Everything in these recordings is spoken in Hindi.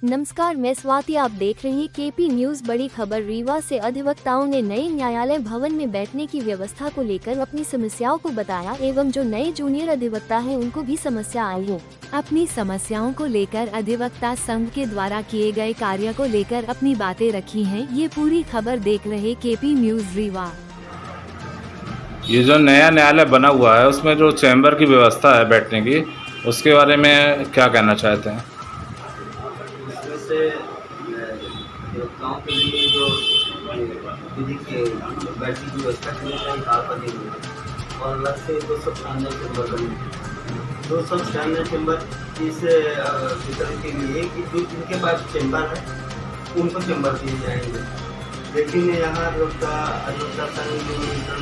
नमस्कार, मैं स्वाति। आप देख रहे हैं केपी न्यूज। बड़ी खबर। रीवा से अधिवक्ताओं ने नए न्यायालय भवन में बैठने की व्यवस्था को लेकर अपनी समस्याओं को बताया एवं जो नए जूनियर अधिवक्ता हैं उनको भी समस्या आई है। अपनी समस्याओं को लेकर अधिवक्ता संघ के द्वारा किए गए कार्य को लेकर अपनी बातें रखी हैं। ये पूरी खबर देख रहे केपी न्यूज रीवा। ये जो नया न्यायालय बना हुआ है उसमें जो चैम्बर की व्यवस्था है बैठने की, उसके बारे में क्या कहना चाहते हैं? इसमें से अधिवक्ताओं के लिए जो विधि के बैठने की व्यवस्था की गई बनी हुई है और अलग से 296 चैम्बर बने हैं। 296 चैम्बर इस वितरण के लिए कि जो जिनके पास चैम्बर है उनको चैम्बर दिए जाएंगे, लेकिन यहाँ अधिवक्ता संघ जो वितरण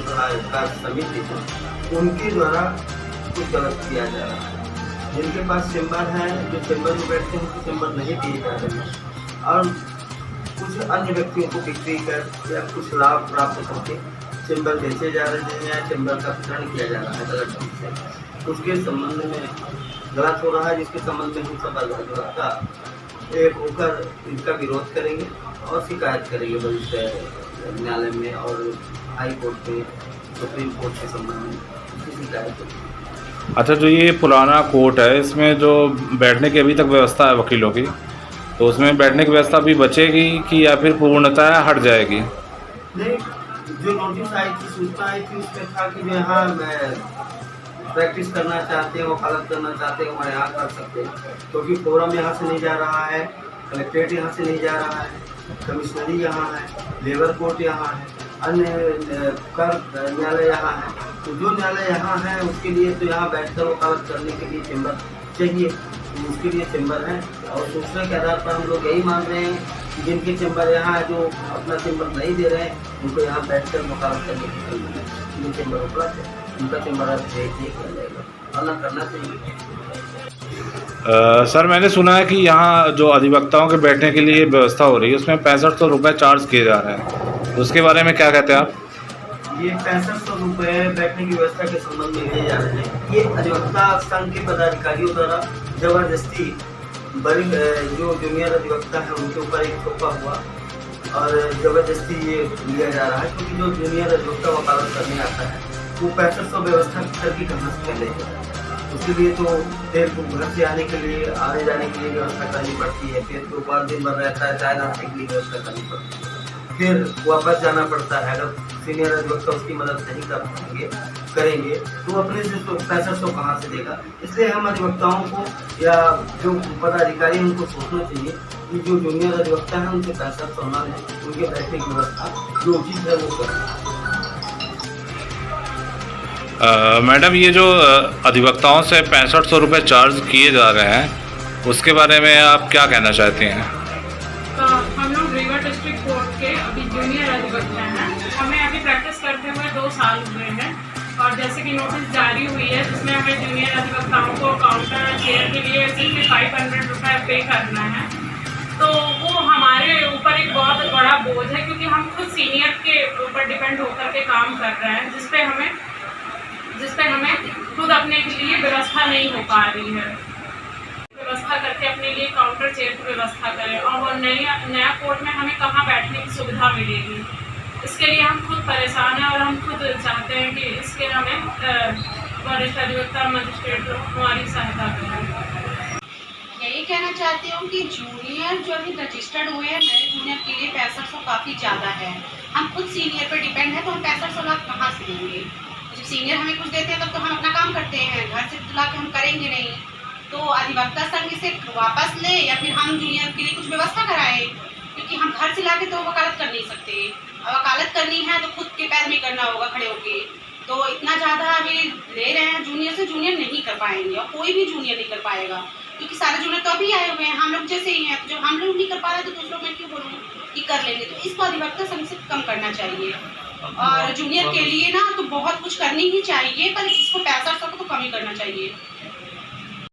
का समिति है उनके द्वारा कुछ गलत किया जा रहा है। जिनके पास चैम्बर है, जो चैम्बर में बैठते हैं उनको चैम्बर नहीं दिए जा रहे हैं और कुछ अन्य व्यक्तियों को बिक्री कर या कुछ लाभ प्राप्त करके चैम्बर बेचे जा रहे हैं या चैम्बर का वितरण किया जा रहा है गलत ढंग से। उसके संबंध में गलत हो रहा है, जिसके संबंध में हम सब अधिवक्ता एक होकर इनका विरोध करेंगे और शिकायत करेंगे भविष्य न्यायालय में और हाई कोर्ट में, सुप्रीम कोर्ट के संबंध में उसकी शिकायत करेंगे। अच्छा, जो ये पुराना कोर्ट है इसमें जो बैठने की अभी तक व्यवस्था है वकीलों की, तो उसमें बैठने की व्यवस्था भी बचेगी कि या फिर पूर्णतः हट जाएगी? नहीं, जो नोटिस आई थी, सूचना आई थी, उसमें था कि जो यहाँ प्रैक्टिस करना चाहते हैं, वकालत करना चाहते हैं, वहाँ यहाँ कर सकते हैं, क्योंकि फोरम यहाँ से नहीं जा रहा है, कलेक्ट्रेट यहाँ से नहीं जा रहा है, कमिश्नरी यहाँ है, लेबर कोर्ट यहाँ है, अन्य कर न्यायालय यहाँ है। तो जो न्यायालय यहाँ है उसके लिए तो यहाँ बैठकर वकालत करने के लिए चैम्बर चाहिए, तो उसके लिए चैम्बर है। और सूचना के आधार पर हम लोग यही मान रहे हैं कि जिनके चैम्बर यहाँ है, जो अपना चैम्बर नहीं दे रहे हैं, उनको यहाँ बैठकर वकालत करने के लिए चैम्बर उपलब्ध है, उनका चैम्बर अब भेज किया जाएगा और न करना चाहिए। सर, मैंने सुना है कि यहाँ जो अधिवक्ताओं के बैठने के लिए व्यवस्था हो रही है उसमें 6500 रुपये चार्ज किए जा रहे हैं, उसके बारे में क्या कहते हैं आप? ये 6500 रुपये बैठने की व्यवस्था के संबंध में लिए जा रहे हैं। ये अधिवक्ता संघ के पदाधिकारियों द्वारा जबरदस्ती बड़ी जो जूनियर अधिवक्ता है उनके ऊपर एक थोपा हुआ और जबरदस्ती ये लिया जा रहा है, क्योंकि जो जूनियर अधिवक्ता वकालत करने आता है वो 6500 व्यवस्था करके कहाँ से चलेगा। उसके लिए तो फिर घर से आने के लिए, आने जाने के लिए व्यवस्था करनी पड़ती है, फिर दोपहर दिन भर रहता है, चाय नाश्ते के लिए व्यवस्था करनी पड़ती है, फिर वापस जाना पड़ता है। अगर सीनियर अधिवक्ता उसकी मदद नहीं करेंगे तो अपने से तो 6500 कहाँ से देगा। इसलिए हम अधिवक्ताओं को या जो पदाधिकारी उनको सोचना चाहिए कि जो जूनियर अधिवक्ता है उनके 6500 न है, उनके बैठने की व्यवस्था जो उचित है वो करें। मैडम, ये जो अधिवक्ताओं से 6500 रुपये चार्ज किए जा रहे हैं उसके बारे में आप क्या कहना चाहती हैं? हम लोग रीवा डिस्ट्रिक्ट कोर्ट के अभी जूनियर अधिवक्ता हैं। हमें अभी प्रैक्टिस करते हुए 2 साल हुए हैं और जैसे कि नोटिस जारी हुई है जिसमें हमें जूनियर अधिवक्ताओं को काउंटर चेयर के लिए सिर्फ 500 रुपये पे करना है, तो वो हमारे ऊपर एक बहुत बड़ा बोझ है, क्योंकि हम खुद सीनियर के ऊपर डिपेंड होकर के काम कर रहे हैं, जिसपे हमें खुद अपने लिए व्यवस्था नहीं हो पा रही है। व्यवस्था करके अपने लिए काउंटर चेयर की व्यवस्था करें और वो नया कोर्ट में हमें कहाँ बैठने की सुविधा मिलेगी, इसके लिए हम खुद परेशान हैं और हम खुद चाहते हैं कि इसके हमें वरिष्ठ अधिवक्ता मजिस्ट्रेट हमारी सहायता करें। यही कहना चाहती हूँ कि जूनियर जो अभी रजिस्टर्ड हुए हैं, नए जूनियर के लिए 6500 काफ़ी ज़्यादा है। हम खुद सीनियर पर डिपेंड है, तो हम 6500 लाख कहाँ से देंगे? जब सीनियर हमें कुछ देते हैं तब तो हम अपना काम करते हैं, घर से ला के हम करेंगे नहीं। तो अधिवक्ता संघ से वापस ले या फिर हम जूनियर के लिए कुछ व्यवस्था कराएं, क्योंकि हम घर से ला के तो वकालत कर नहीं सकते। वकालत करनी है तो खुद के पैर में करना होगा खड़े होके। तो इतना ज़्यादा अभी ले रहे हैं जूनियर से, जूनियर नहीं कर पाएंगे और कोई भी जूनियर नहीं कर पाएगा, क्योंकि सारे जूनियर तो अभी आए हुए हैं, हम लोग जैसे ही हैं। तो जब हम लोग नहीं कर पा रहे तो दूसरों में क्यों बोलूँ कि कर लेंगे। तो इसको अधिवक्ता संघ से कम करना चाहिए और जूनियर के लिए ना तो बहुत कुछ करनी ही चाहिए, पर इसको 6500 को तो कम ही करना चाहिए।